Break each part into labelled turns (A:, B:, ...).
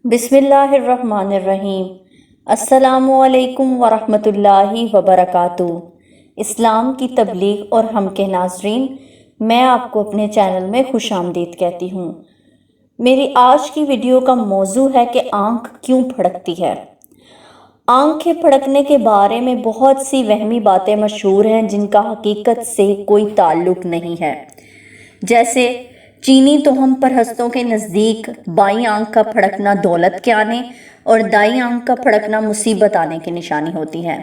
A: बिस्मिल्लाहिर्रहमानिर्रहीम। अस्सलामुअलैकुम वरहमतुल्लाहि वबरकातुहू। इस्लाम की तबलीग और हम के नाजरीन, मैं आपको अपने चैनल में खुश आमदीद कहती हूँ। मेरी आज की वीडियो का मौजू है कि आँख क्यों फड़कती है। आँखें फड़कने के बारे में बहुत सी वहमी बातें मशहूर हैं जिनका हकीकत से कोई ताल्लुक नहीं है। जैसे चीनी तोहम परहस्तों के नज़दीक बाईं आंख का फड़कना दौलत के आने और दाईं आंख का फड़कना मुसीबत आने की निशानी होती है।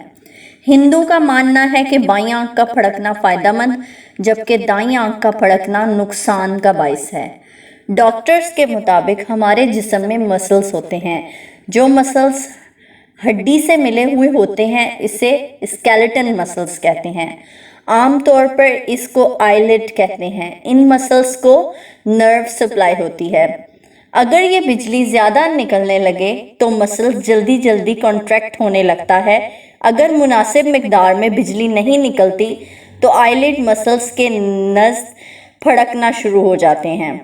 A: हिंदू का मानना है कि बाईं आंख का फड़कना फ़ायदेमंद जबकि दाईं आंख का फड़कना नुकसान का बाइस है। डॉक्टर्स के मुताबिक हमारे जिस्म में मसल्स होते हैं। जो मसल्स हड्डी से मिले हुए होते हैं इसे स्केलेटन मसल्स कहते हैं। आम तौर पर इसको आईलिड कहते हैं। इन मसल्स को नर्व सप्लाई होती है। अगर ये बिजली ज़्यादा निकलने लगे तो मसल्स जल्दी जल्दी कॉन्ट्रैक्ट होने लगता है। अगर मुनासिब मिकदार में बिजली नहीं निकलती तो आईलिड मसल्स के नज़ फड़कना शुरू हो जाते हैं।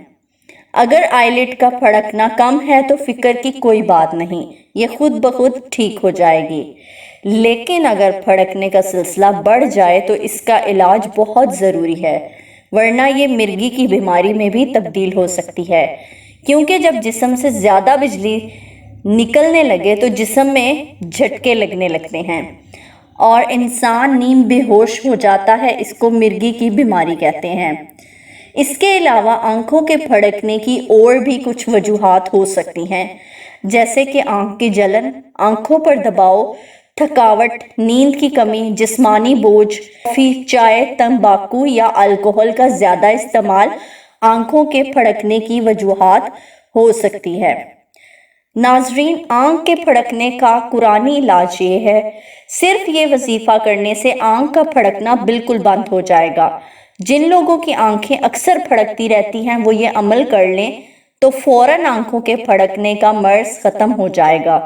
A: अगर आईलिड का फड़कना कम है तो फिक्र की कोई बात नहीं, ये खुद ब खुद ठीक हो जाएगी। लेकिन अगर फड़कने का सिलसिला बढ़ जाए तो इसका इलाज बहुत ज़रूरी है, वरना ये मिर्गी की बीमारी में भी तब्दील हो सकती है। क्योंकि जब जिस्म से ज़्यादा बिजली निकलने लगे तो जिस्म में झटके लगने लगते हैं और इंसान नीम बेहोश हो जाता है। इसको मिर्गी की बीमारी कहते हैं। इसके अलावा आंखों के फड़कने की और भी कुछ वजूहात हो सकती हैं, जैसे कि आंख की जलन, आंखों पर दबाव, थकावट, नींद की कमी, जिस्मानी बोझ, कॉफ़ी, चाय, तंबाकू या अल्कोहल का ज़्यादा इस्तेमाल आंखों के फड़कने की वजूहात हो सकती है। नाजरीन, आंख के फड़कने का कुरानी इलाज ये है, सिर्फ ये वजीफा करने से आंख का फड़कना बिल्कुल बंद हो जाएगा। जिन लोगों की आंखें अक्सर फड़कती रहती हैं वो ये अमल कर लें तो फौरन आंखों के फड़कने का मर्ज ख़त्म हो जाएगा।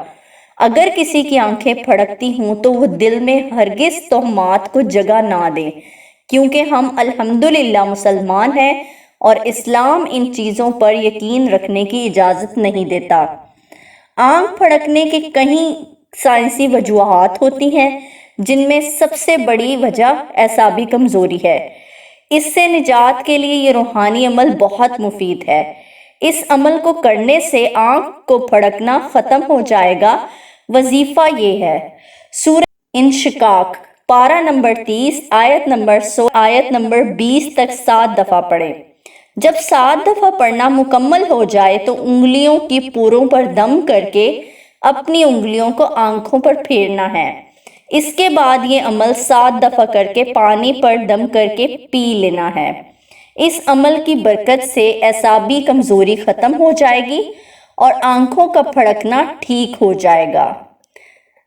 A: अगर किसी की आंखें फड़कती हों तो वो दिल में हरगिज़ तोहमात को जगह ना दें, क्योंकि हम अल्हम्दुलिल्लाह मुसलमान हैं और इस्लाम इन चीज़ों पर यकीन रखने की इजाज़त नहीं देता। आंख फड़कने की कई साइंसी वजूहात होती हैं, जिनमें सबसे बड़ी वजह एसाबी कमज़ोरी है। इससे निजात के लिए ये रूहानी अमल बहुत मुफीद है। इस अमल को करने से आंख को फड़कना ख़त्म हो जाएगा। वजीफ़ा ये है, सूरह इंशिकाक पारा नंबर 30 आयत नंबर 16 आयत नंबर 20 तक 7 दफ़ा पढ़ें। जब 7 दफ़ा पढ़ना मुकम्मल हो जाए तो उंगलियों की पूरों पर दम करके अपनी उंगलियों को आंखों पर फेरना है। इसके बाद ये अमल 7 दफ़ा करके पानी पर दम करके पी लेना है। इस अमल की बरकत से एसाबी कमज़ोरी ख़त्म हो जाएगी और आंखों का फड़कना ठीक हो जाएगा।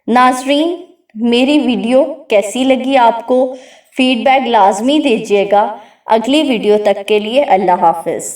A: नाजरीन, मेरी वीडियो कैसी लगी आपको? फीडबैक लाजमी दीजिएगा। अगली वीडियो तक के लिए अल्लाह हाफ़िज़।